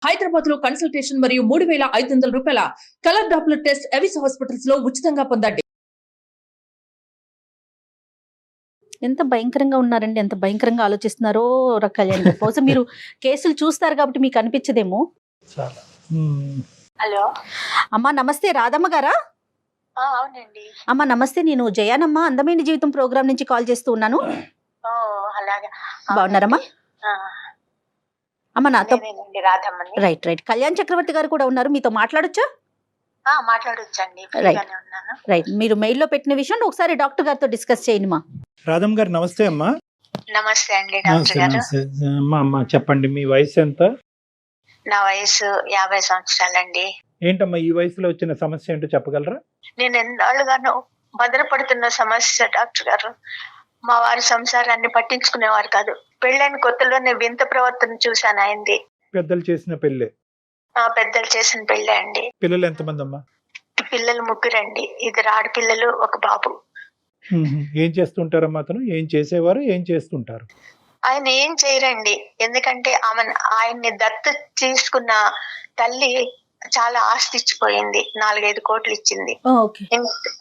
హైదరాబాద్ లో కన్సల్టేషన్ మరియు 3,500 రూపాయల colour Doppler test Avis hospitals లో ఉచితంగా పొందండి. ఎంత భయంకరంగా ఉన్నారండి, ఎంత భయంకరంగా ఆలోచిస్తున్నారో కళ్యాణ్ గారు. బహుశా మీరు కేసులు చూస్తారు కాబట్టి మీకు అనిపించదేమో. చాలా హలో అమ్మా నమస్తే, రాధమ్మ గారా? అవునండి. అమ్మా నమస్తే, నేను జయానమ్మ అందమైన జీవితం ప్రోగ్రామ్ నుంచి కాల్ చేస్తూ ఉన్నాను. అలాగా బాగున్నారమ్మా? అమ్మ నాతో నేనేనండి రాధమ్మని. రైట్ రైట్ కళ్యాణ్ చక్రవర్తి గారు కూడా ఉన్నారు, మీతో మాట్లాడొచ్చా? మాట్లాడొచ్చండి, ఫ్రీగానే ఉన్నాను. రైట్, మీరు మెయిల్లో పెట్టిన విషయం ఒకసారి డాక్టర్ గారితో డిస్కస్ చేయండి మా. రాధమ్మ గారు నమస్తే అమ్మా. నమస్తే అండి డాక్టర్ గారు. అమ్మా చెప్పండి, మీ వయసు ఎంత? నా వయసు 50 సంవత్సరాలండి. ఏంటమ్మా ఈ వయసులో వచ్చిన సమస్య ఏంటో చెప్పగలరా? నేను ఎన్నాళ్ళుగానో భద్రపడుతున్న సమస్య డాక్టర్ గారు. మా వారి సంసారాన్ని పట్టించుకునేవారు కాదు. పెళ్ళైన కొత్తలోనే వింత ప్రవర్తన చూశాను ఆయనది. పెద్దలు చేసిన పెళ్ళే? పెద్దలు చేసిన పెళ్ళే అండి. పిల్లలు ఎంతమంది అమ్మా? పిల్లలు 3 అండి, 2 ఆడపిల్లలు, 1 బాబు. ఏం చేస్తుంటారమ్మా అతను? ఏం చేసేవారు, ఏం చేస్తుంటారు? ఆయన ఏం చేయరండి, ఎందుకంటే ఆయన్ని దత్తు తీసుకున్న తల్లి చాలా ఆస్తి ఇచ్చిపోయింది. 4-5 కోట్లు ఇచ్చింది.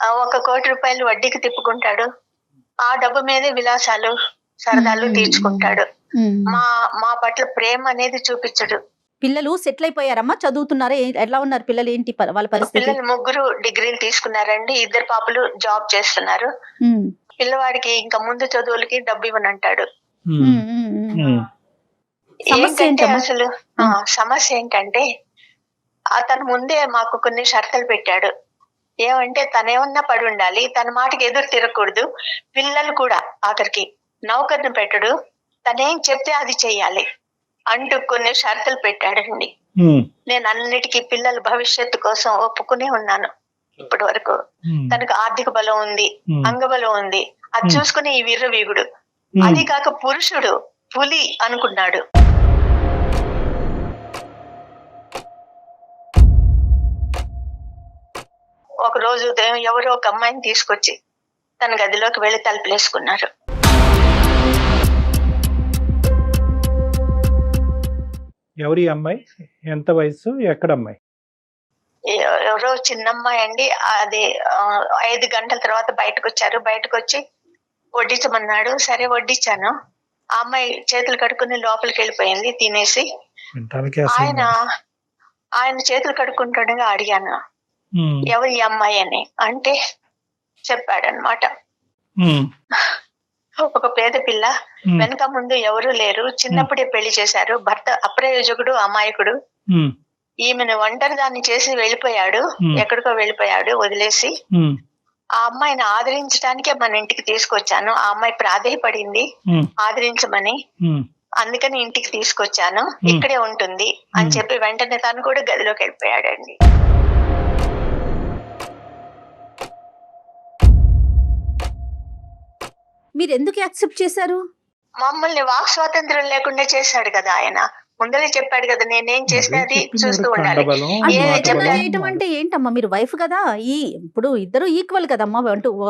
1 కోటి రూపాయలు వడ్డీకి తిప్పుకుంటాడు. ఆ డబ్బు మీదే విలాసాలు సరదాలు తీర్చుకుంటాడు. మా పట్ల ప్రేమ అనేది చూపించడు. పిల్లలు సెటిల్ అయిపోయారమ్మా, చదువుతున్నారా? ఎలా ఉన్నారు పిల్లలు? ఏంటి వాళ్ళ పరిస్థితి? పిల్లలు 3 డిగ్రీలు తీసుకున్నారండి. 2 పాపలు జాబ్ చేస్తున్నారు. పిల్లవాడికి ఇంకా ముందు చదువులకి డబ్బు ఇవ్వనంటాడు. ఏంటంటే అసలు సమస్య ఏంటంటే అతను ముందే మాకు కొన్ని షరతులు పెట్టాడు. ఏమంటే తనేమన్నా పడి ఉండాలి, తన మాటకి ఎదురు తిరగకూడదు. పిల్లలు కూడా ఆఖరికి నౌకర్ని పెట్టడు, తనేం చెప్తే అది చెయ్యాలి అంటూ కొన్ని షరతులు పెట్టాడండి. నేను అన్నిటికీ పిల్లల భవిష్యత్తు కోసం ఒప్పుకునే ఉన్నాను ఇప్పటి వరకు. తనకు ఆర్థిక బలం ఉంది, అంగబలం ఉంది, అది చూసుకుని ఈ వీరుడు. అది కాక పురుషుడు పులి అనుకున్నాడు. ఒక రోజు ఉదయం ఎవరో ఒక అమ్మాయిని తీసుకొచ్చి తన గదిలోకి వెళ్లి తలుపులేసుకున్నారు. ఎవరి అమ్మాయి? ఎంత వయసు? ఎక్కడ అమ్మాయి? ఎవరో చిన్న అమ్మాయి అండి. అది 5 గంటల తర్వాత బయటకు వచ్చారు. బయటకు వచ్చి వడ్డించమన్నాడు. సరే వడ్డించాను. ఆ అమ్మాయి చేతులు కడుక్కుని లోపలికి వెళ్ళిపోయింది తినేసి. ఆయన చేతులు కడుక్కుంటుండగా అడిగాను ఎవరి అమ్మాయి అని. అంటే చెప్పాడనమాట, ఒక పేద పిల్ల, వెనక ముందు ఎవరూ లేరు, చిన్నప్పుడే పెళ్లి చేశారు, భర్త అప్రయోజకుడు, అమాయకుడు, ఈమెను ఒంటరి దాన్ని చేసి వెళ్ళిపోయాడు, ఎక్కడికో వెళ్ళిపోయాడు వదిలేసి. ఆ అమ్మాయిని ఆదరించడానికే మన ఇంటికి తీసుకొచ్చాను. ఆ అమ్మాయి ప్రాధేయపడింది ఆదరించమని, అందుకని ఇంటికి తీసుకొచ్చాను, ఇక్కడే ఉంటుంది అని చెప్పి వెంటనే తను కూడా గదిలోకి వెళ్ళిపోయాడండి. మీరు ఎందుకు యాక్సెప్ట్ చేశారు? మమ్మల్ని వాక్ స్వాతంత్రం లేకుండా చేశాడు కదా ఆయన. ముందరే చెప్పాడు కదా, నేనేం చేస్తే అది చూస్తూ ఉండాలి. చేయటం అంటే ఏంటమ్మా, మీరు వైఫ్ కదా, ఇప్పుడు ఇద్దరు ఈక్వల్ కదమ్మా.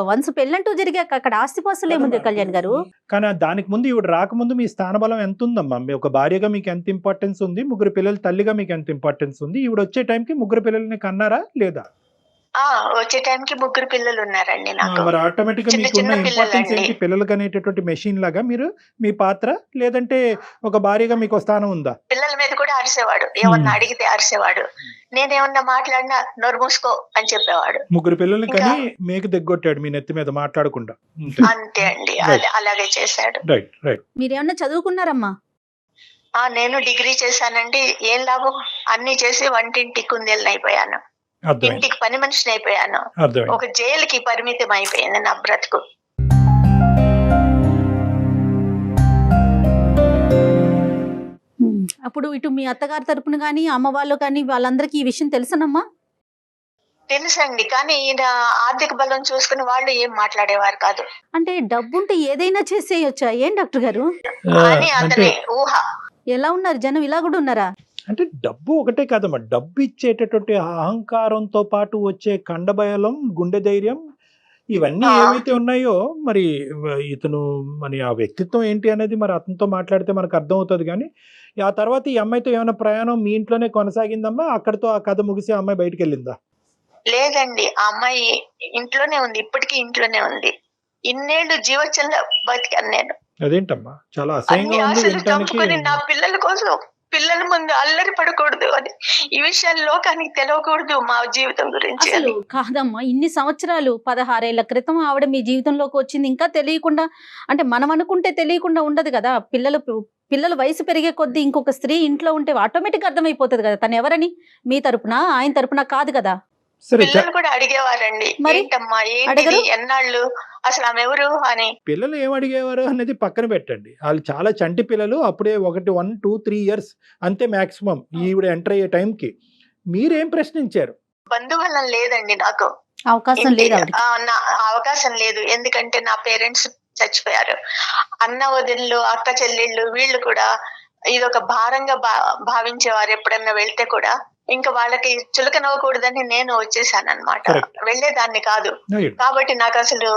వన్స్ పెళ్ళంటూ జరిగాక అక్కడ ఆస్తిపాస్తులు ఏముంది కళ్యాణ్ గారు? కానీ దానికి ముందు ఈవిడ రాకముందు మీ స్థానబలం ఎంత ఉందమ్మా? మీ ఒక భార్యగా మీకు ఎంత ఇంపార్టెన్స్ ఉంది? 3 పిల్లల తల్లిగా మీకు ఎంత ఇంపార్టెన్స్ ఉంది? ఈవిడ వచ్చే టైంకి 3 పిల్లల్ని కన్నారా లేదా? వచ్చే టైంకి 3 పిల్లలు ఉన్నారండి నాకు. మరి ఆటోమేటిక్ గా మీకు ఉన్న ఇంపార్టెన్స్ ఏంటి? పిల్లలకు అనేటటువంటి మెషిన్ లాగా మీరు మీ పాత్ర, లేదంటే ఒక భార్యగా మీకు స్థానం ఉందా? పిల్లల మీద కూడా అరిసేవాడు, ఏమన్నా అడిగితే అరిసేవాడు. నేనేమన్నా మాట్లాడినా నోరు మూసుకో అని చెప్పేవాడు. 3 పిల్లల్ని కానీ మీకు దిగ్గొట్టాడు మీ నెత్తి మీద మాట్లాడకుండా. అంతే అండి, అలాగే చేశాడు. Right right. మీరేమన్నా చదువుకున్నారమ్మా? నేను డిగ్రీ చేశానండి. ఏం లాభం, అన్ని చేసి వంటింటి కుందేళ్ళని అయిపోయాను, ఇంటికి పని మనిషిని అయిపోయాను, ఒక జైలుకి పరిమితం అయిపోయింది నా బ్రతుకు. అప్పుడు ఇటు మీ అత్తగారి తరపున గానీ అమ్మ వాళ్ళు కానీ వాళ్ళందరికీ ఈ విషయం తెలుసనమ్మా? తెలుసండి, కానీ ఈయన ఆర్థిక బలం చూసుకుని వాళ్ళు ఏం మాట్లాడేవారు కాదు. అంటే డబ్బుంటే ఏదైనా చేసేయొచ్చా ఏం డాక్టర్ గారు అని అతని ఊహ. ఎలా ఉన్నారు జనం? ఇలా కూడా ఉన్నారా? అంటే డబ్బు ఒకటే కాదమ్మా, డబ్బు ఇచ్చేటటువంటి అహంకారంతో పాటు వచ్చే కండబయలం, గుండె ధైర్యం, ఇవన్నీ ఆ. ఏవైతే ఉన్నాయో మరి ఇతను మరి ఆ వ్యక్తిత్వం ఏంటి అనేది మరి అతనితో మాట్లాడితే మనకు అర్థం అవుతుంది. కానీ ఆ తర్వాత ఈ అమ్మాయితో ఏమైనా ప్రయాణం మీ ఇంట్లోనే కొనసాగిందమ్మా? అక్కడితో ఆ కథ ముగిసి ఆ అమ్మాయి బయటికి వెళ్ళిందా? లేదండి, ఆ అమ్మాయి ఇంట్లోనే ఉంది, ఇప్పటికీ ఇంట్లోనే ఉంది. ఇన్నేళ్లు జీవచంగా బతికాను నేను. అదేంటమ్మా చాలా అన్ని అసహ్యంగా ఉంది ఆశలు వినటానికి. చంపుకొని నా పిల్లల కోసం, పిల్లల ముందు అల్లరి పడకూడదు అని, ఈ విషయాలు లోకానికి తెలవకూడదు మా జీవితం గురించి అసలు అని. కాదమ్మా, ఇన్ని సంవత్సరాలు 16 ఏళ్ల క్రితం ఆవిడ మీ జీవితంలోకి వచ్చింది. ఇంకా తెలియకుండా, అంటే మనం అనుకుంటే తెలియకుండా ఉండదు కదా. పిల్లల వయసు పెరిగే కొద్దీ ఇంకొక స్త్రీ ఇంట్లో ఉంటే ఆటోమేటిక్ అర్థమైపోతుంది కదా తను ఎవరని. మీ తరపున ఆయన తరపున కాదు కదా. సరే పిల్లలు కూడా అడిగేవారండి, మరి ఏంటమ్మా ఏంటిది అడగరు? ఎన్నాళ్ళు, అసలు ఆమె ఎవరు అని. పిల్లలు ఏం అడిగేవారు అనేది పక్కన పెట్టండి. వాళ్ళు చాలా చంటి పిల్లలు, అప్పుడే 1, 2, 3 ఇయర్స్ అంతే మాక్సిమం ఈవిడ ఎంటర్ అయ్యే టైంకి. మీరేం ప్రశ్నించారు? బంధువులం లేదండి నాకు, అవకాశం లేదు ఆవిడకి. నా అవకాశం లేదు. ఎందుకంటే నా పేరెంట్స్ చచ్చిపోయారు. అన్న వదిళ్ళు, అక్క చెల్లెళ్ళు వీళ్ళు కూడా ఇదొక భారంగా భావించేవారు. ఎప్పుడన్నా వెళ్తే కూడా ఇంకా వాళ్ళకి చులకనవ్వకూడదని నేను వచ్చేసాను అనమాట. Correct. వెళ్లేదాన్ని కాదు. Right. కాబట్టి నాకు అసలు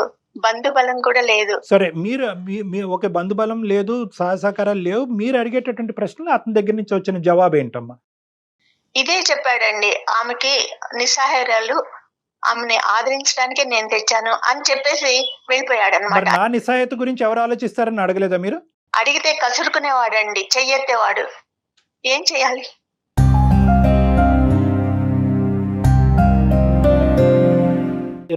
బంధు బలం కూడా లేదు. సరే, మీరు మీ ఒక బంధుబలం లేదు, సహసహకారాలు లేవు. మీరు అడిగేటటువంటి ప్రశ్నలు అతని దగ్గర నుంచి వచ్చిన జవాబు ఏంటమ్మా? ఇదే చెప్పాడండి, ఆమెకి నిస్సహాయరాలు, ఆమెని ఆదరించడానికే నేను తెచ్చాను అని చెప్పేసి వెళ్ళిపోయాడు మరి అనమాట. నా నిస్సహాయత గురించి ఎవరు ఆలోచిస్తారని అడగలేదా మీరు? అడిగితే కసురుకునేవాడండి, చెయ్యెత్తేవాడు. ఏం చెయ్యాలి?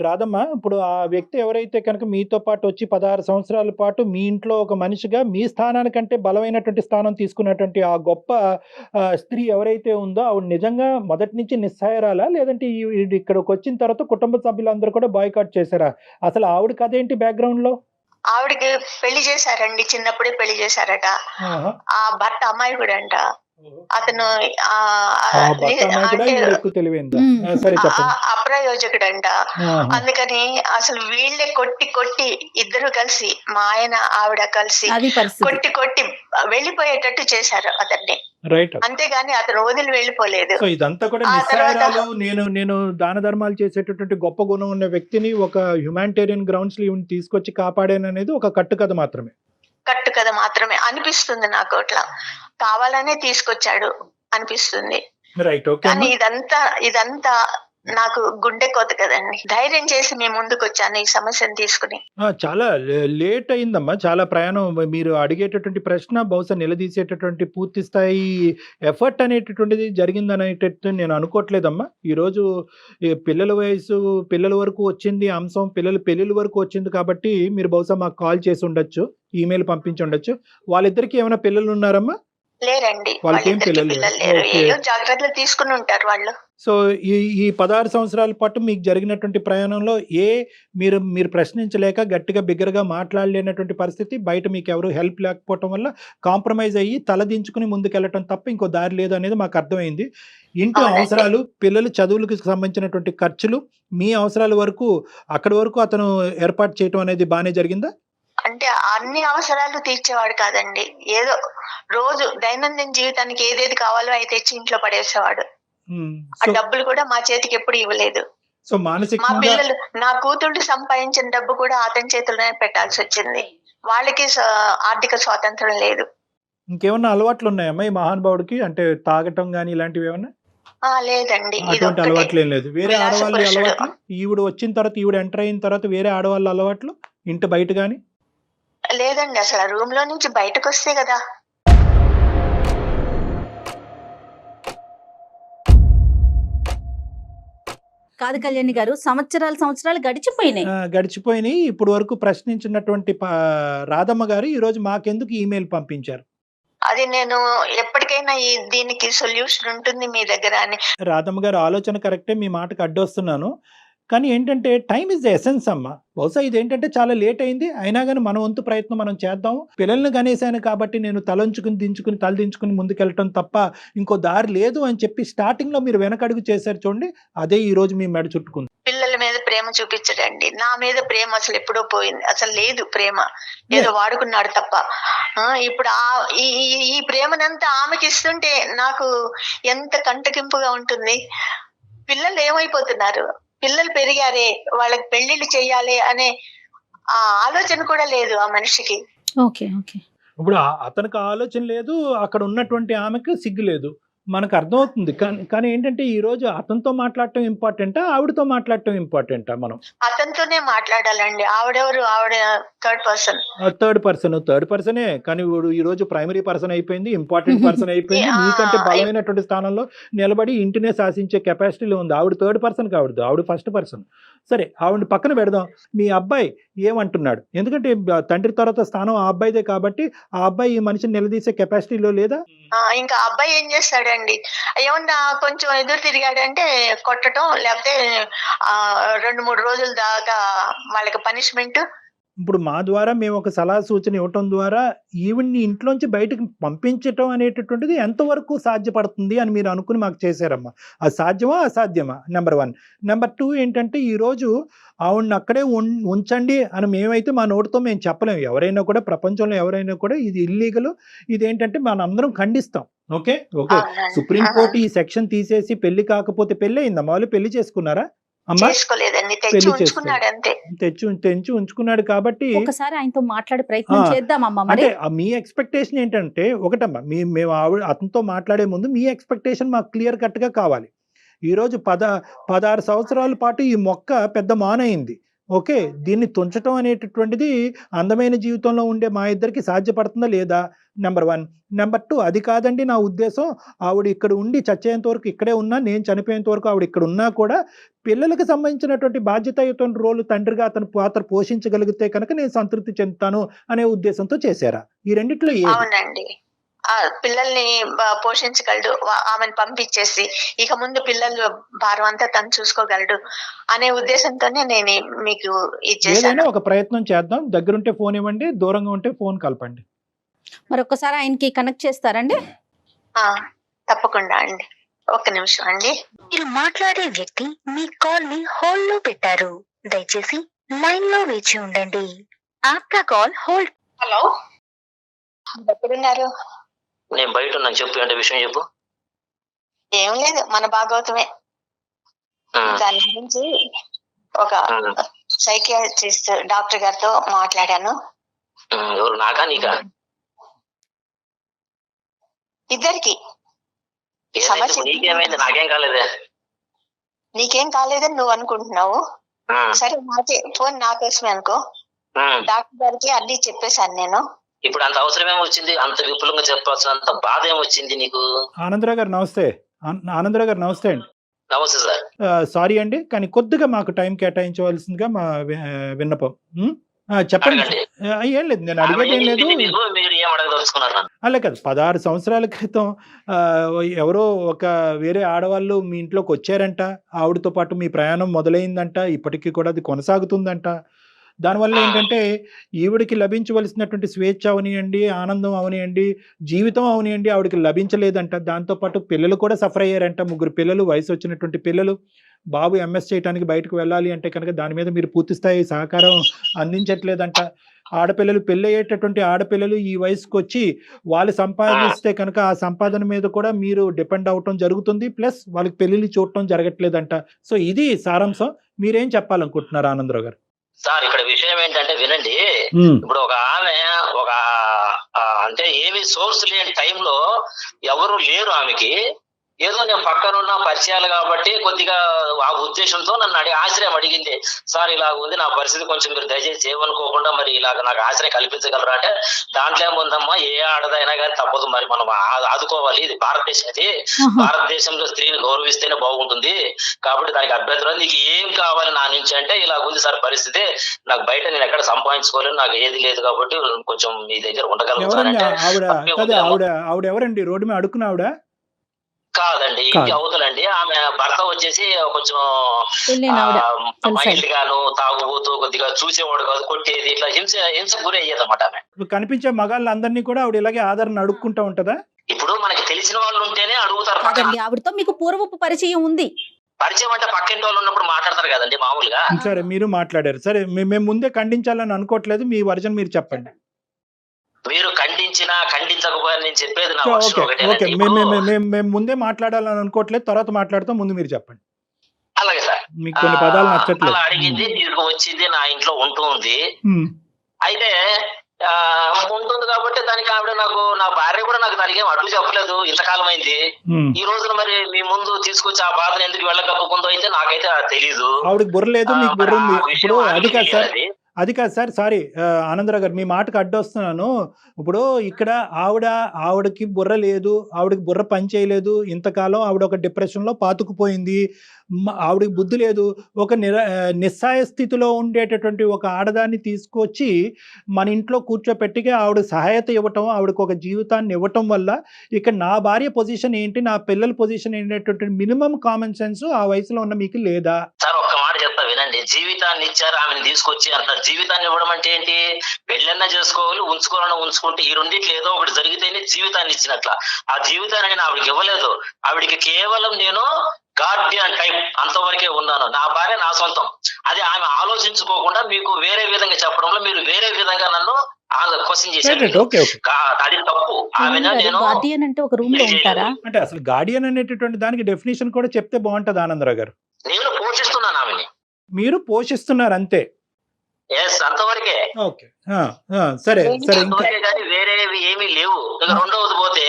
రాదమ్మా, ఇప్పుడు ఆ వ్యక్తి ఎవరైతే కనుక మీతో పాటు వచ్చి 16 సంవత్సరాల పాటు మీ ఇంట్లో ఒక మనిషిగా మీ స్థానానికంటే బలమైనటువంటి స్థానం తీసుకున్నటువంటి ఆ గొప్ప స్త్రీ ఎవరైతే ఉందో ఆవిడ నిజంగా మొదటి నుంచి నిస్సహాయరాలా, లేదంటే ఇక్కడికి వచ్చిన తర్వాత కుటుంబ సభ్యులందరూ కూడా బాయ్కాట్ చేశారా? అసలు ఆవిడ కథ ఏంటి బ్యాక్గ్రౌండ్ లో? ఆవిడకి పెళ్లి చేశారండి, చిన్నప్పుడే పెళ్లి చేశారట. ఆ భర్త అమ్మాయి కూడా అంట. అతను అంటే ఎక్కువ తెలివైందా? ఉమ్. సరే చెప్పండి. అప్రయోజకుడంట. ఆహా. అందుకని అసలు వీళ్ళే కొట్టి కొట్టి ఇద్దరు కలిసి, మా ఆయన ఆవిడ కలిసి అది పరిస్థితి. కొట్టి కొట్టి వెళ్ళిపోయేటట్టు చేశారు అతన్ని. రైట్. అంతేగాని అతను వదిలి వెళ్ళిపోలేదు. సో ఇదంతా కూడా ఆ నిస్సహాయరాలు, నేను దాన ధర్మాలు చేసేటటువంటి గొప్ప గుణం ఉన్న వ్యక్తిని ఒక హ్యుమానిటేరియన్ గ్రౌండ్స్ లో తీసుకొచ్చి కాపాడాననేది ఒక కట్టు కథ మాత్రమే. కట్టు కథ మాత్రమే అనిపిస్తుంది నాకు. అట్లా కావాలనే తీసుకొచ్చాడు అనిపిస్తుంది. రైట్. ఓకే. కానీ ఇదంతా నాకు గుండె కోత కదండి. ధైర్యం చేసి మేము ముందుకు వచ్చాను ఈ సమస్యను తీసుకుని. చాలా లేట్ అయిందమ్మా, చాలా ప్రయాణం. మీరు అడిగేటటువంటి ప్రశ్న బహుశా నిలదీసేటటువంటి పూర్తి స్థాయి ఎఫర్ట్ అనేటటువంటిది జరిగిందనేటట్టు నేను అనుకోవట్లేదమ్మా. ఈరోజు పిల్లల వరకు వచ్చింది అంశం, పిల్లల పెళ్ళిళ్ళ వరకు వచ్చింది కాబట్టి మీరు బహుశా మాకు కాల్ చేసి ఉండొచ్చు, ఈమెయిల్ పంపించి ఉండొచ్చు. వాళ్ళిద్దరికి ఏమైనా పిల్లలు ఉన్నారమ్మా? లేరండి, వాళ్ళకేం వాళ్ళిద్దరికీ పిల్లలు పిల్లలు లేరు. లేరు. ఓకే. ఏదో జాగ్రత్తలు తీసుకుని ఉంటారు వాళ్ళు. సో ఈ 16 సంవత్సరాల పాటు మీకు జరిగినటువంటి ప్రయాణంలో మీరు ప్రశ్నించలేక గట్టిగా బిగ్గరగా మాట్లాడలేనటువంటి పరిస్థితి, బయట మీకు ఎవరు హెల్ప్ లేకపోవటం వల్ల కాంప్రమైజ్ అయ్యి తలదించుకుని ముందుకెళ్ళటం తప్ప ఇంకో దారి లేదు అనేది మాకు అర్థమైంది. ఇంట్లో అవునండి. అవసరాలు, పిల్లలు చదువులకు సంబంధించినటువంటి ఖర్చులు, మీ అవసరాల వరకు అక్కడి వరకు అతను ఏర్పాటు చేయటం అనేది బాగానే జరిగిందా? అంటే అన్ని అవసరాలు తీర్చేవాడు కాదండి. ఏదో రోజు దైనందిన జీవితానికి ఏదేది కావాలో అవి తెచ్చి ఇంట్లో పడేసేవాడు. ఆ సో డబ్బులు కూడా మా చేతికి ఎప్పుడు ఇవ్వలేదు. సో మా మానసికంగా పిల్లలు, నా కూతుళ్ళు సంపాదించిన డబ్బు కూడా అతని చేతుల్లోనే పెట్టాల్సి వచ్చింది. వాళ్ళకి ఆర్థిక స్వాతంత్రం లేదు. ఇంకేమన్నా అలవాట్లు ఉన్నాయమ్మా ఈ మహానుభావుడికి? అంటే తాగటం కానీ ఇలాంటివి ఏమన్నా? లేదండి, ఇది అటువంటి ఒక్కటే. అలవాట్లు ఏం లేదు. వేరే విలాస ఆడవాళ్ళ పురుషుడు. అలవాట్లు, ఈవిడ వచ్చిన తర్వాత, ఈవిడ ఎంటర్ అయిన తర్వాత వేరే ఆడవాళ్ళ అలవాట్లు ఇంటి బయట కానీ? లేదండి, అసలు రూమ్ లో నుంచి బయటకు వస్తే కదా. కాదు కళ్యాణి గారు, సంవత్సరాలు గడిచిపోయినాయి. గడిచిపోయినాయి. ఇప్పుడు వరకు ప్రశ్నించినటువంటి రాధమ్మ గారు ఈ రోజు మాకెందుకు ఈమెయిల్ పంపించారు? అది నేను ఎప్పటికైనా దీనికి సొల్యూషన్ ఉంటుంది మీ దగ్గర అని. రాధమ్మ గారు ఆలోచన కరెక్టే, మీ మాటకు అడ్డొస్తున్నాను. కానీ ఏంటంటే టైం ఇస్ ద ఎసెన్స్ అమ్మ. బహుశా ఇదేంటంటే చాలా లేట్ అయింది, అయినా కానీ మన వంతు ప్రయత్నం మనం చేద్దాం. పిల్లల్ని కనేసాను కాబట్టి నేను తలదించుకుని ముందుకెళ్ళటం తప్ప ఇంకో దారి లేదు అని చెప్పి స్టార్టింగ్ లో మీరు వెనకడుగు చేశారు చూడండి, అదే ఈ రోజు మీ మెడ చుట్టుకుంది. పిల్లల మీద ప్రేమ చూపించడండి. నా మీద ప్రేమ అసలు ఎప్పుడో పోయింది, అసలు లేదు ప్రేమ. ఏదో వాడుకున్నాడు తప్ప. ఇప్పుడు ఈ ప్రేమనంతా ఆమెకి ఇస్తుంటే నాకు ఎంత కంటకింపుగా ఉంటుంది. పిల్లలు ఏమైపోతున్నారు? పిల్లలు పెరిగారే, వాళ్ళకి పెళ్లిళ్ళు చెయ్యాలి అనే ఆ ఆలోచన కూడా లేదు ఆ మనిషికి. ఓకే. ఓకే. ఇప్పుడు అతనికి ఆలోచన లేదు, అక్కడ ఉన్నటువంటి ఆమెకు సిగ్గు లేదు. మనకు అర్థమవుతుంది. కానీ ఏంటంటే ఈరోజు అతనితో మాట్లాడటం ఇంపార్టెంటా? ఆవిడతో మాట్లాడటం ఇంపార్టెంటా మనం? అతనితోనే మాట్లాడాలండి. ఆవిడెవరు? ఆవిడ థర్డ్ పర్సన్. థర్డ్ పర్సనే. కానీ ఈరోజు ప్రైమరీ పర్సన్ అయిపోయింది, ఇంపార్టెంట్ పర్సన్ అయిపోయింది. మీకంటే బలమైనటువంటి స్థానంలో నిలబడి ఇంటినే శాసించే కెపాసిటీలో ఉంది. ఆవిడ థర్డ్ పర్సన్ కావద్దు, ఆవిడ ఫస్ట్ పర్సన్. సరే, ఆవిడ పక్కన పెడదాం. మీ అబ్బాయి ఏమంటున్నాడు? ఎందుకంటే తండ్రి తర్వాత స్థానం ఆ అబ్బాయిదే కాబట్టి ఆ అబ్బాయి ఈ మనిషిని నిలదీసే కెపాసిటీలో లేదా? ఇంకా అబ్బాయి ఏం చేస్తాడండి, ఏమన్నా కొంచెం ఎదురు తిరిగాడంటే కొట్టడం, లేకపోతే 2-3 రోజుల దాకా వాళ్ళకి పనిష్మెంట్. ఇప్పుడు మా ద్వారా మేము ఒక సలహా సూచన ఇవ్వటం ద్వారా ఈవిడ్ని ఇంట్లోంచి బయటకు పంపించటం అనేటటువంటిది ఎంతవరకు సాధ్యపడుతుంది అని మీరు అనుకుని మాకు చేశారమ్మా. అది సాధ్యమా అసాధ్యమా? నెంబర్ 1. నెంబర్ 2 ఏంటంటే ఈరోజు ఆవిడని అక్కడే ఉంచండి అని మేమైతే మా నోటితో మేము చెప్పలేము. ఎవరైనా కూడా, ప్రపంచంలో ఎవరైనా కూడా ఇది ఇల్లీగల్, ఇదేంటంటే మనందరం ఖండిస్తాం. ఓకే. సుప్రీంకోర్టు ఈ సెక్షన్ తీసేసి పెళ్లి కాకపోతే పెళ్లి అయిందమ్మా, వాళ్ళు పెళ్లి చేసుకున్నారా అమ్మా? చేసుకోలేదండి, తెచ్చి ఉంచుకున్నాడు అంతే. తెచ్చి ఉంచుకున్నాడు కాబట్టి ఒకసారి ఆయనతో మాట్లాడే ప్రయత్నం చేద్దామమ్మా. అంటే మీ ఎక్స్పెక్టేషన్ ఏంటంటే, ఒకటమ్మా, మేము అతనితో మాట్లాడే ముందు మీ ఎక్స్పెక్టేషన్ మాకు క్లియర్ కట్ గా కావాలి. ఈరోజు 16 సంవత్సరాల పాటు ఈ మొక్క పెద్ద మానైంది. ఓకే, దీన్ని తుంచటం అనేటటువంటిది అందమైన జీవితంలో ఉండే మా ఇద్దరికి సాధ్యపడుతుందా లేదా? నెంబర్ 1. నెంబర్ 2, అది కాదండి నా ఉద్దేశం. ఆవిడ ఇక్కడ ఉండి చచ్చేంత వరకు ఇక్కడే ఉన్నా, నేను చనిపోయేంత వరకు ఆవిడ ఇక్కడ ఉన్నా కూడా పిల్లలకు సంబంధించినటువంటి బాధ్యతాయుత రోలు తండ్రిగా అతను పాత్ర పోషించగలిగితే కనుక నేను సంతృప్తి చెందుతాను అనే ఉద్దేశంతో చేశారా? ఈ రెండిట్లో అవునండి, పిల్లల్ని పోషించగలడు, ఆమెను పంపించేసి ఇక ముందు పిల్లలు భారం అంతా తను చూసుకోగలడు అనే ఉద్దేశంతోనే నేను మీకు ఇచ్చేసాను. ఒక ప్రయత్నం చేద్దాం. దగ్గరుంటే ఫోన్ ఇవ్వండి, దూరంగా ఉంటే ఫోన్ కలపండి. మరొకసారి ఆయనకి కనెక్ట్ చేస్తారండి? తప్పకుండా అండి. ఒక్క నిమిషం అండి. మీరు మాట్లాడే వ్యక్తి మీ కాల్ ని హోల్డ్ లో పెట్టారు. దయచేసి లైన్ లో వేచి ఉండండి. ఆప్కా కాల్ హోల్డ్. హలో, ఎక్కడున్నారు? నేను బయట ఉన్నాను. చెప్పు, అంటే విషయం చెప్పు. ఏం లేదు, మన భాగవతమే. దాని గురించి ఒక సైకియాట్రిస్ట్ డాక్టర్ గారితో మాట్లాడాను. ఎవరు, నాకా నీకా? ఇద్దరికి. నీకేమైంది? నాకేం కాలేదే. నీకేం కాలేదని నువ్వు అనుకుంటున్నావు. సరే, నాకే ఫోన్ నాకోసమే అనుకో. డాక్టర్ గారికి అన్ని చెప్పేశాను నేను. ఇప్పుడు అంత అవసరం ఏమొచ్చింది? అంత విపులంగా చెప్పాల్సిన అంత బాధ ఏమొచ్చింది నీకు? ఆనందరావు గారు నమస్తే. ఆనందరావు గారు నమస్తే అండి. నమస్తే సార్. సారీ అండి, కానీ కొద్దిగా మాకు టైం కేటాయించవలసిందిగా మా విన్నపం. చెప్పండి. ఏం లేదు, నేను అడిగేది ఏం లేదు. అలా కాదు, 16 సంవత్సరాల క్రితం ఎవరో ఒక వేరే ఆడవాళ్ళు మీ ఇంట్లోకి వచ్చారంట. ఆవిడతో పాటు మీ ప్రయాణం మొదలైందంట, ఇప్పటికీ కూడా అది కొనసాగుతుందంట. దానివల్ల ఏంటంటే ఈవిడికి లభించవలసినటువంటి స్వేచ్ఛ అవనియండి, ఆనందం అవనియండి, జీవితం అవనియండి, ఆవిడకి లభించలేదంట. దాంతోపాటు పిల్లలు కూడా సఫర్ అయ్యారంట. 3 పిల్లలు, వయసు వచ్చినటువంటి పిల్లలు. బాబు ఎంఎస్ చేయడానికి బయటకు వెళ్ళాలి అంటే కనుక దాని మీద మీరు పూర్తి స్థాయి సహకారం అందించట్లేదంట. ఆడపిల్లలు, పెళ్ళి అయ్యేటటువంటి ఆడపిల్లలు ఈ వయసుకు వచ్చి వాళ్ళు సంపాదిస్తే కనుక ఆ సంపాదన మీద కూడా మీరు డిపెండ్ అవటం జరుగుతుంది. ప్లస్ వాళ్ళకి పెళ్లిళ్ళు చూడటం జరగట్లేదంట. సో ఇది సారాంశం. మీరేం చెప్పాలనుకుంటున్నారు ఆనందరావు గారు? సార్, ఇక్కడ విషయం ఏంటంటే వినండి. ఇప్పుడు ఒక ఆమె అంటే ఏమి సోర్స్ లేని టైంలో ఎవరు లేరు ఆమెకి. ఏదో నేను పక్కన ఉన్న పరిచయాలు కాబట్టి కొద్దిగా ఆ ఉద్దేశంతో నన్ను ఆశ్రయం అడిగింది. సార్, ఇలాగ ఉంది నా పరిస్థితి, కొంచెం మీరు దయచేసి ఏమనుకోకుండా మరి ఇలాగ నాకు ఆశ్రయం కల్పించగలరా అంటే, దాంట్లో ఏముందమ్మా, ఏ ఆడదైనా కానీ తప్పదు, మరి మనం ఆదుకోవాలి, ఇది భారతదేశం, ఇది భారతదేశంలో స్త్రీని గౌరవిస్తేనే బాగుంటుంది, కాబట్టి దానికి అభ్యంతరం, నీకు ఏం కావాలి నా నుంచి అంటే, ఇలాగ ఉంది సార్ పరిస్థితి, నాకు బయట నేను ఎక్కడ సంపాదించుకోలేను, నాకు ఏది లేదు కాబట్టి కొంచెం మీ దగ్గర ఉండగలను సార్ అంటే. ఆవిడ ఎవరండి? రోడ్డు మీద అడుక్కున్న ఆవిడ కాదండి, ఇంటి అవతలండి. ఆమె భర్త వచ్చేసి కొంచెం మైల్డ్ గాను, తాగుబోతూ, కొద్దిగా చూసేవాడు కాదు, కొట్టేది, ఇట్లా హింస గురి అయ్యేది అన్నమాట. ఆమె కనిపించే మగాళ్ళందరినీ కూడా ఆవిడ ఇలాగే ఆదరణ అడుక్కుంటా ఉంటదా? ఇప్పుడు మనకి తెలిసిన వాళ్ళు ఉంటేనే అడుగుతారు. ఆవిడతో మీకు పూర్వపు పరిచయం ఉంది? పరిచయం అంటే పక్కింటి వాళ్ళు ఉన్నప్పుడు మాట్లాడతారు కదండి మామూలుగా. సరే, మీరు మాట్లాడారు. సరే, మేము ముందే ఖండించాలని అనుకోవట్లేదు, మీ వర్జన్ మీరు చెప్పండి. మీరు ఖండించినా ఖండించకపోయినా నేను చెప్పేది నా వర్షన్ ఒకటే. మేము ముందే మాట్లాడాలని అనుకోవట్లేదు, తర్వాత మాట్లాడతాం, ముందు మీరు చెప్పండి. అలాగే సార్. మీకు కొన్ని పదాలు నచ్చట్లేదు. అలా అడిగింది, తీసుకువచ్చింది, నా ఇంట్లో ఉంటుంది. ఉమ్, అయితే ఉంటుంది కాబట్టి దానికి ఆవిడ నాకు, నా భార్య కూడా నాకు దానికి ఏం అడ్డు చెప్పలేదు. ఇంతకాలం అయింది. ఉమ్. ఈ రోజున మరి మీ ముందు తీసుకొచ్చి ఆ బాధను ఎందుకు వెళ్ళకప్పుకుందో అయితే నాకైతే తెలీదు. ఆవిడకి బుర్ర లేదు, మీకు బుర్ర ఉంది. ఇప్పుడు అది కాదు సార్, అది అది కాదు సార్, సారీ ఆనందరావు గారు, మీ మాటకు అడ్డొస్తున్నాను. ఇప్పుడు ఇక్కడ ఆవిడకి బుర్ర లేదు, ఆవిడకి బుర్ర పని చేయలేదు, ఇంతకాలం ఆవిడ ఒక డిప్రెషన్లో పాతుకుపోయింది, ఆవిడకి బుద్ధి లేదు. ఒక నిస్సాయ స్థితిలో ఉండేటటువంటి ఒక ఆడదాన్ని తీసుకొచ్చి మన ఇంట్లో కూర్చోపెట్టిగా ఆవిడ సహాయత ఇవ్వటం, ఆవిడకి ఒక జీవితాన్ని ఇవ్వటం వల్ల ఇక్కడ నా భార్య పొజిషన్ ఏంటి, నా పిల్లల పొజిషన్ ఏంటంటే మినిమం కామన్ సెన్స్ ఆ వయసులో ఉన్న మీకు లేదా? సార్ ఒక్క మాట చెప్తా వినండి. జీవితాన్ని ఇచ్చారు, ఆమెను తీసుకొచ్చి అంటారు. జీవితాన్ని ఇవ్వడం అంటే ఏంటి? పెళ్ళన్నా చేసుకోవాలి, ఉంచుకోవాలన్నా ఉంచుకుంటే ఈ రెండిట్లో ఏదో ఒకటి జరిగితేనే జీవితాన్ని ఇచ్చినట్ల. ఆ జీవితాన్ని నేను ఆవిడకి ఇవ్వలేదు. ఆవిడికి కేవలం నేను గార్డియన్ టైప్ అంతవరకే ఉన్నాను. నా భార్య నా సొంతం. అది ఆమె ఆలోచించుకోకుండా మీకు వేరే విధంగా చెప్పడంలో మీరు వేరే విధంగా నన్ను క్వశ్చన్ చేశారు. ఓకే ఓకే, అది తప్పు. ఆమెను నేను గార్డియన్ అంటే ఒక రూమ్ లో ఉంటారా? అంటే అసలు గార్డియన్ అనేటటువంటి దానికి డెఫినేషన్ కూడా చెప్తే బాగుంటది ఆనందరావు గారు. నేను పోషిస్తున్నాను ఆమెని. మీరు పోషిస్తున్నారు అంతే. ఎస్, అంతవరకే. ఓకే, సరే సరే. ఇంకా అంతవరకే కానీ వేరేవి ఏమీ లేవు. ఇక రెండవది పోతే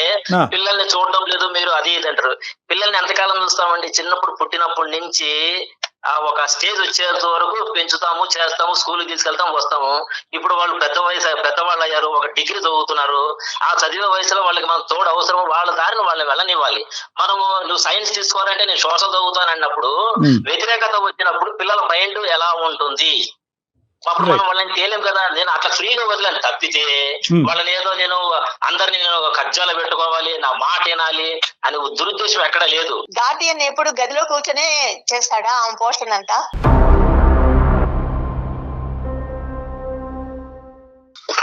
పిల్లల్ని చూడడం లేదు మీరు, అది ఇది అంటారు. పిల్లల్ని ఎంతకాలం చూస్తామండి? చిన్నప్పుడు పుట్టినప్పటి నుంచి ఒక స్టేజ్ వచ్చేంత వరకు పెంచుతాము, చేస్తాము, స్కూల్కి తీసుకెళ్తాము, వస్తాము. ఇప్పుడు వాళ్ళు పెద్దవాళ్ళు అయ్యారు, ఒక డిగ్రీ చదువుతున్నారు. ఆ చదివే వయసులో వాళ్ళకి మనం తోడు అవసరం. వాళ్ళ దారిని వాళ్ళని వెళ్ళనివ్వాలి. మనము నువ్వు సైన్స్ తీసుకోవాలంటే నేను సోషల్ చదువుతాను అన్నప్పుడు వ్యతిరేకత వచ్చినప్పుడు పిల్లల మైండ్ ఎలా ఉంటుంది? అప్పుడు మనం వాళ్ళని తేలేం కదా. నేను అట్లా ఫ్రీగా వదిలేను తప్పితే వాళ్ళని ఏదో నేను అందరిని నేను కజ్జాలు పెట్టుకోవాలి, నా మాట వినాలి అని దురుద్దేశం ఎక్కడ లేదు. గార్డియన్ ఎప్పుడు గదిలో కూర్చొనే చేస్తాడా ఆమె పోస్టర్ అంతా?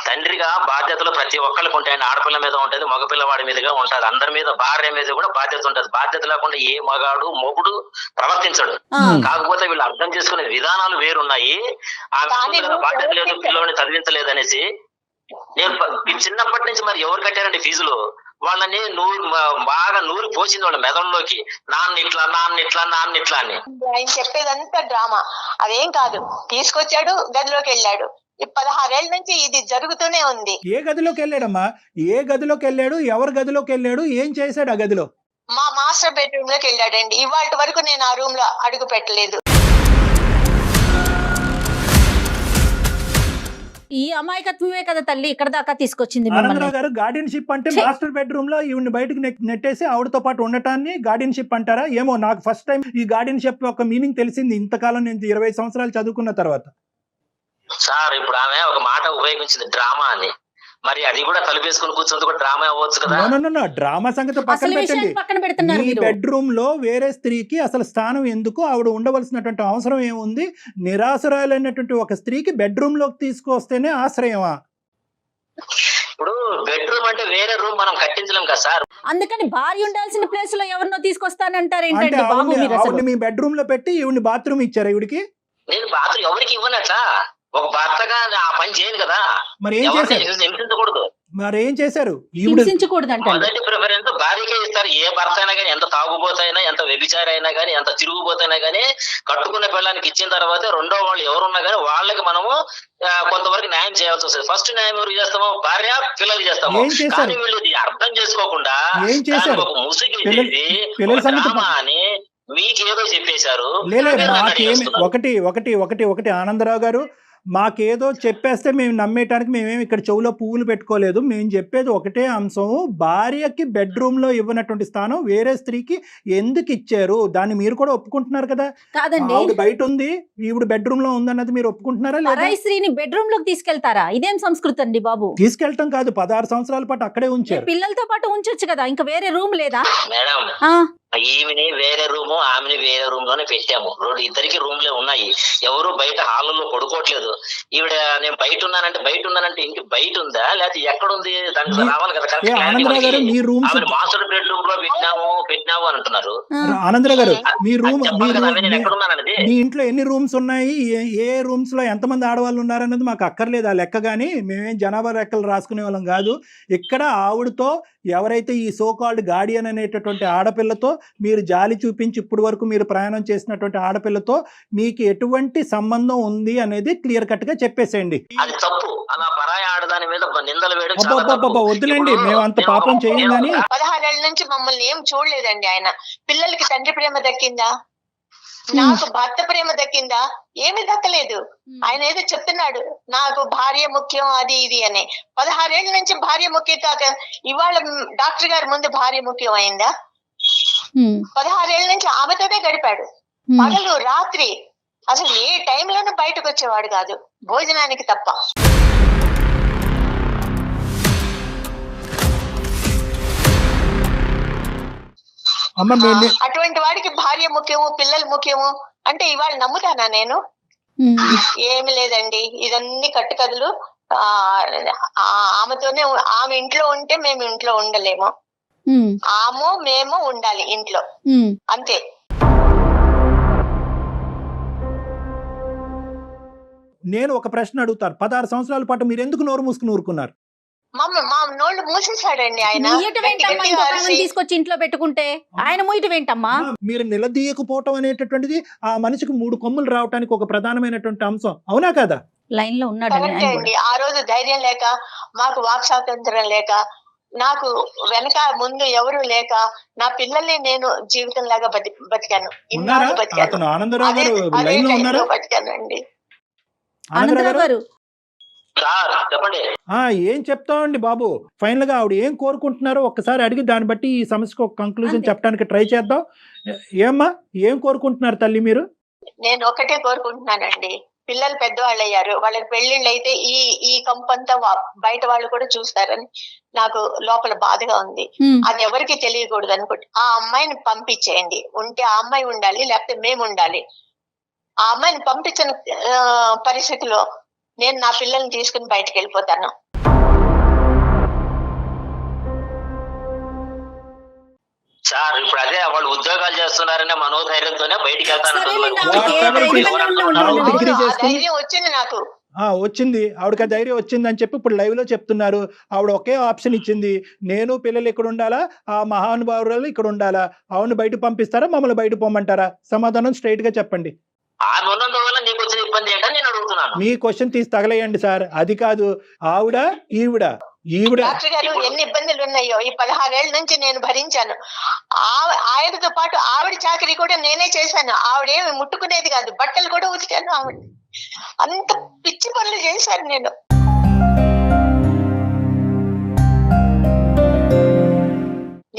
తండ్రిగా బాధ్యతలు ప్రతి ఒక్కరికి ఉంటాయండి. ఆడపిల్ల మీద ఉంటది, మగపిల్లవాడి మీదుగా ఉంటది. అందరి మీద, భార్య మీద కూడా బాధ్యత ఉంటది. బాధ్యత లేకుండా ఏ మొగుడు ప్రవర్తించడు. కాకపోతే వీళ్ళు అర్థం చేసుకునే విధానాలు వేరున్నాయి. ఆమె బాధ్యత లేదు, పిల్లల్ని చదివించలేదు అనేసి. నేను చిన్నప్పటి నుంచి మరి ఎవరు కట్టారండి ఫీజులు? వాళ్ళని బాగా నూరి పోసింది వాళ్ళ మెదడులోకి. నాన్నిట్లా అని. ఆయన చెప్పేదంతా డ్రామా, అదేం కాదు. తీసుకొచ్చాడు, గదిలోకి వెళ్ళాడు. 16 ఏళ్ల నుంచి ఇది జరుగుతూనే ఉంది. ఏ గదిలోకి వెళ్ళాడమ్మా? ఏ గదిలోకి వెళ్ళాడు? ఎవరు గదిలోకి వెళ్ళాడు? ఏం చేశాడు ఆ గదిలో? మా మాస్టర్ బెడ్రూమ్ లోకి వెళ్ళాడండి. ఇవాళ వరకు నేను ఆ రూమ్ లో అడుగు పెట్టలేదు. ఈ అమాయకత్వమే కదా తల్లి ఇక్కడ దాకా తీసుకొచ్చింది. ఆనందరావు గారు, గార్డియన్షిప్ అంటే మాస్టర్ బెడ్రూమ్ లో ఈవిని బయటకు నెట్టేసి ఆవిడతో పాటు ఉండటాన్ని గార్డియన్షిప్ అంటారా? ఏమో, నాకు ఫస్ట్ టైం ఈ గార్డియన్షిప్ యొక్క మీనింగ్ తెలిసింది ఇంతకాలం నేను 20 సంవత్సరాలు చదువుకున్న తర్వాత. సార్ ఇప్పుడు ఆమె ఒక మాట ఉపయోగించింది, డ్రామా అని. మరి అది కూడా తలుపేసుకుని కూర్చొని కూడా డ్రామా అవ్వచ్చు కదా. డ్రామా సంగతి పక్కన పెట్టండి. ఈ బెడ్రూమ్ లో వేరే స్త్రీకి అసలు స్థానం ఎందుకు? ఆవిడ ఉండవలసినటువంటి అవసరం ఏముంది? నిరాశ్రయాలైనటువంటి ఒక స్త్రీకి బెడ్రూమ్ లోకి తీసుకొస్తేనే ఆశ్రయమా? ఇప్పుడు బెడ్రూమ్ అంటే వేరే రూమ్ మనం కట్టించలేం కదా సార్. అందుకని భార్య ఉండాల్సిన ప్లేస్ లో ఎవరినో తీసుకొస్తానంటారు ఏంటండి బాబు మీరు? ఆవిడ మీ బెడ్రూమ్ లో పెట్టి ఈవిని బాత్రూమ్ ఇచ్చారు ఈవిడికి? నేను బాత్రూమ్ ఎవరికి ఇవ్వనట్లా. ఒక భర్తగా ఆ పని చేయను కదా. మరి ఏం చేశారు? హింసించకూడదు. మరి ఏం చేశారు? మొదటి ప్రిఫరెన్స్ భార్యకే ఇస్తారు. ఏ భర్త అయినా కానీ, ఎంత తాగుబోతైనా, ఎంత వ్యభిచారి అయినా కానీ, ఎంత తిరుగుబోతైనా కానీ, కట్టుకున్న పిల్లలకి ఇచ్చిన తర్వాత రెండో వాళ్ళు ఎవరున్నా కానీ వాళ్ళకి మనము కొంతవరకు న్యాయం చేయాల్సి వస్తుంది. ఫస్ట్ న్యాయం ఎవరు చేస్తామో? భార్య, పిల్లలు చేస్తాము. కానీ వీళ్ళు అర్థం చేసుకోకుండా ఒక ముసుగేసి డ్రామా అని మీకేదో చెప్పేశారు. ఒకటి ఆనందరావు గారు, మాకేదో చెప్పేస్తే మేము నమ్మేయటానికి మేమేమి ఇక్కడ చెవులో పువ్వులు పెట్టుకోలేదు. మేము చెప్పేది ఒకటే అంశం, భార్యకి బెడ్రూమ్ లో ఇవ్వనటువంటి స్థానం వేరే స్త్రీకి ఎందుకు ఇచ్చారు? దాన్ని మీరు కూడా ఒప్పుకుంటున్నారు కదా? కాదండి, ఆవిడ బయట ఉంది, ఈవిడ బెడ్రూమ్ లో ఉందన్నది మీరు ఒప్పుకుంటున్నారా లేదా? స్త్రీని బెడ్రూమ్ లోకి తీసుకెళ్తారా? ఇదేం సంస్కృతి అండి బాబు? తీసుకెళ్తాం కాదు, 16 సంవత్సరాల పాటు అక్కడే ఉంచారు. పిల్లలతో పాటు ఉంచొచ్చు కదా, ఇంకా వేరే రూమ్ లేదా? మేడం, ఈమెని వేరే రూమ్, ఆమెని వేరే రూమ్ లోనే పెట్టాము. ఇద్దరికి రూమ్లే ఉన్నాయి. ఎవరు బయట హాల్లో పడుకోవట్లేదు. ఈవిడ నేను బయట ఉన్నానంటే ఇంటి బయట ఉందా లేకపోతే ఎక్కడుంది? దానికి రావాలి కదా. మాస్టర్ బెడ్రూమ్ లో పెట్టినాము అని అంటున్నారు. ఆనందరావు గారు, మీ ఇంట్లో ఎన్ని రూమ్స్ ఉన్నాయి, ఏ రూమ్స్ లో ఎంతమంది ఆడవాళ్ళు ఉన్నారన్నది మాకు అక్కర్లేదు ఆ లెక్క. కానీ మేమేం జనాభా లెక్కలు రాసుకునే వాళ్ళం కాదు. ఇక్కడ ఆవిడతో ఎవరైతే ఈ సో కాల్డ్ గార్డియన్ అనేటటువంటి ఆడపిల్లతో మీరు జాలి చూపించి ఇప్పుడు వరకు మీరు ప్రయాణం చేసినటువంటి ఆడపిల్లతో మీకు ఎటువంటి సంబంధం ఉంది అనేది క్లియర్ కట్ గా చెప్పేసేయండి. అది తప్పు. అలా పరాయి ఆడదాని మీద నిందలు వేయడం చాలా అబ్బబ్బబ్బబ్బ, తప్పు. వద్దులేండి, ఇప్పుడు మేము అంత నేను పాపం చేయంగాని 16 ఏళ్ల నుంచి మమ్మల్ని ఏం చూడలేదండి ఆయన. పిల్లలకి తండ్రి ప్రేమ దక్కిందా? నాకు భర్త ప్రేమ దక్కిందా? ఏమీ దక్కలేదు. ఆయన ఏదో చెప్తున్నాడు నాకు భార్య ముఖ్యం అది ఇది అని. 16 ఏళ్ల నుంచి భార్య ముఖ్యం కాక ఇవాళ డాక్టర్ గారి ముందు భార్య ముఖ్యం అయిందా? 16 ఏళ్ల నుంచి ఆమెతోనే గడిపాడు. పగలు రాత్రి అసలు ఏ టైంలోనూ బయటకు వచ్చేవాడు కాదు, భోజనానికి తప్ప. అమ్మ అటువంటి వాడికి భార్య ముఖ్యము, పిల్లలు ముఖ్యము అంటే ఇవాళ నమ్ముతానా నేను? ఏమి లేదండి, ఇదన్నీ కట్టుకథలు. ఆమెతోనే, ఆమె ఇంట్లో ఉంటే మేము ఇంట్లో ఉండలేము, ఆమె మేము ఉండాలి ఇంట్లో, అంతే. నేను ఒక ప్రశ్న అడుగుతాను, 16 సంవత్సరాల పాటు మీరు ఎందుకు నోరు మూసుకుని ఊరుకున్నారు? మా నోళ్ళు మూసేశాడండి ఆయన. తీసుకొచ్చి ఇంట్లో పెట్టుకుంటే ఆయన మూయటం ఏంటమ్మా? మీరు నిలదీయకపోవటం అనేటటువంటిది ఆ మనిషికి 3 కొమ్ములు రావడానికి ఒక ప్రధానమైనటువంటి అంశం, అవునా కదా? లైన్ లో ఉన్నాడు అండి. ఆ రోజు ధైర్యం లేక, మాకు వాక్ స్వాతంత్రం లేక, నాకు వెనక ముందు ఎవరు లేక, నా పిల్లల్ని నేను జీవితం లాగా బతికాను. అతను ఆనందరావు గారు లైన్ లో ఉన్నారా? బతికానండి. ఆనందరావు గారు చెప్పండి. ఏం చెప్తామండి బాబు, ఫైనల్ గా ఆవిడ ఏం కోరుకుంటున్నారో ఒక్కసారి అడిగి దాన్ని బట్టి ఈ సమస్యకు ఒక కంక్లూజన్ చెప్పడానికి ట్రై చేద్దాం. ఏమ్మా, ఏం కోరుకుంటున్నారు తల్లి మీరు? నేను ఒకటే కోరుకుంటున్నానండి, పిల్లలు పెద్దవాళ్ళు అయ్యారు, వాళ్ళకి పెళ్లిళ్ళు అయితే ఈ కంపంతా బయట వాళ్ళు కూడా చూస్తారని నాకు లోపల బాధగా ఉంది. అది ఎవరికి తెలియకూడదు అనుకుంటే ఆ అమ్మాయిని పంపించేయండి. ఉంటే ఆ అమ్మాయి ఉండాలి, లేకపోతే మేము ఉండాలి. ఆ అమ్మాయిని పంపించిన పరిస్థితిలో నేను నా పిల్లల్ని తీసుకుని బయటకు వెళ్ళిపోతాను. సార్ ఇప్పుడు అదే వాళ్ళు ఉద్యోగాలు చేస్తున్నారనే మనోధైర్యంతోనే బయటికి ధైర్యం వచ్చింది నాకు. వచ్చింది, ఆవిడకి ధైర్యం వచ్చింది అని చెప్పి ఇప్పుడు లైవ్ లో చెప్తున్నారు. ఆవిడ ఒకే ఆప్షన్ ఇచ్చింది, నేను పిల్లలు ఇక్కడ ఉండాలా, ఆ మహానుభావులు ఇక్కడ ఉండాలా? ఆవిడని బయట పంపిస్తారా, మమ్మల్ని బయట పోమంటారా? సమాధానం స్ట్రైట్ గా చెప్పండి. మీ క్వశ్చన్ తీసి తగలేయండి సార్, అది కాదు. ఆవిడ ఈవిడ డాక్టర్ గారు ఎన్ని ఇబ్బందులు ఉన్నాయో ఈ 16 ఏళ్ల నుంచి నేను భరించాను. ఆయనతో పాటు ఆవిడ చాకరీ కూడా నేనే చేశాను. ఆవిడేమి ముట్టుకునేది కాదు, బట్టలు కూడా ఉతికాను. ఆవిడ అంత పిచ్చి పనులు చేశాను నేను.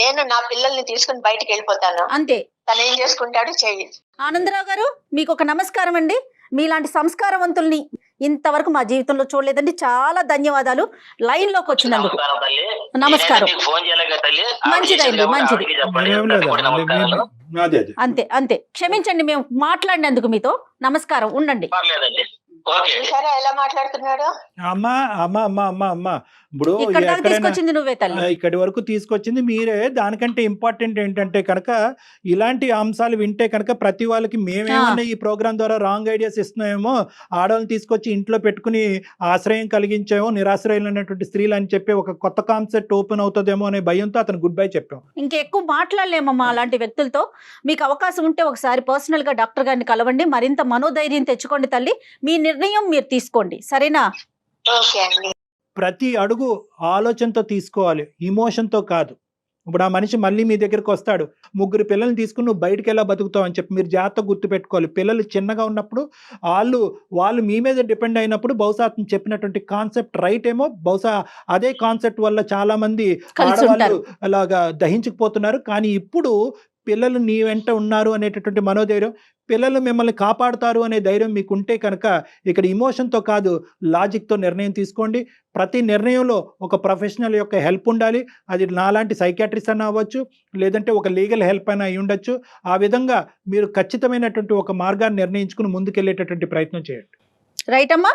నేను నా పిల్లల్ని తీసుకుని బయటకు వెళ్ళిపోతాను, అంతే. తను ఏం చేసుకుంటాడు చెయ్యి. ఆనందరావు గారు, మీకు ఒక నమస్కారం అండి. మీలాంటి సంస్కారవంతుల్ని ఇంతవరకు మా జీవితంలో చూడలేదండి. చాలా ధన్యవాదాలు లైన్ లోకి వచ్చినందుకు. నమస్కారం. మంచిదండి, మంచిది. అంతే అంతే, క్షమించండి మేము మాట్లాడినందుకు మీతో. నమస్కారం, ఉండండి. ఎలా మాట్లాడుతున్నాడు? అమ్మా ఇప్పుడు తీసుకొచ్చింది నువ్వే తల్లి, ఇక్కడి వరకు తీసుకొచ్చింది మీరే. దానికంటే ఇంపార్టెంట్ ఏంటంటే కనుక ఇలాంటి అంశాలు వింటే కనుక ప్రతి వాళ్ళకి మేమేమన్నా ఈ ప్రోగ్రామ్ ద్వారా రాంగ్ ఐడియాస్ ఇస్తున్నామేమో, ఆడవాళ్ళని తీసుకొచ్చి ఇంట్లో పెట్టుకుని ఆశ్రయం కలిగించామో, నిరాశ్రయులైనటువంటి స్త్రీలు అని చెప్పి ఒక కొత్త కాన్సెప్ట్ ఓపెన్ అవుతుందేమో అనే భయంతో అతను గుడ్ బై చెప్పాం. ఇంకెక్కువ మాట్లాడలేమమ్మా అలాంటి వ్యక్తులతో. మీకు అవకాశం ఉంటే ఒకసారి పర్సనల్ గా డాక్టర్ గారిని కలవండి, మరింత మనోధైర్యం తెచ్చుకోండి తల్లి. మీ నిర్ణయం మీరు తీసుకోండి, సరేనా? ప్రతి అడుగు ఆలోచనతో తీసుకోవాలి, ఇమోషన్తో కాదు. ఇప్పుడు ఆ మనిషి మళ్ళీ మీ దగ్గరికి వస్తాడు, 3 పిల్లల్ని తీసుకుని నువ్వు బయటకు ఎలా బతుకుతావు అని చెప్పి మీరు జాగ్రత్తగా గుర్తుపెట్టుకోవాలి. పిల్లలు చిన్నగా ఉన్నప్పుడు వాళ్ళు మీ మీద డిపెండ్ అయినప్పుడు బహుశా అతను చెప్పినటువంటి కాన్సెప్ట్ రైట్ ఏమో, బహుశా అదే కాన్సెప్ట్ వల్ల చాలా మంది ఆడవాళ్ళు అలాగా దహించుకుపోతున్నారు. కానీ ఇప్పుడు పిల్లలు నీ వెంట ఉన్నారు అనేటటువంటి మనోధైర్యం, పిల్లలు మిమ్మల్ని కాపాడుతారు అనే ధైర్యం మీకు ఉంటే కనుక ఇక్కడ ఇమోషన్తో కాదు, లాజిక్తో నిర్ణయం తీసుకోండి. ప్రతి నిర్ణయంలో ఒక ప్రొఫెషనల్ యొక్క హెల్ప్ ఉండాలి. అది నాలాంటి సైకాట్రిస్ట్ అన్న అవ్వచ్చు, లేదంటే ఒక లీగల్ హెల్ప్ అయినా అయి ఉండొచ్చు. ఆ విధంగా మీరు ఖచ్చితమైనటువంటి ఒక మార్గాన్ని నిర్ణయించుకుని ముందుకెళ్ళేటటువంటి ప్రయత్నం చేయండి. రైట్ అమ్మా.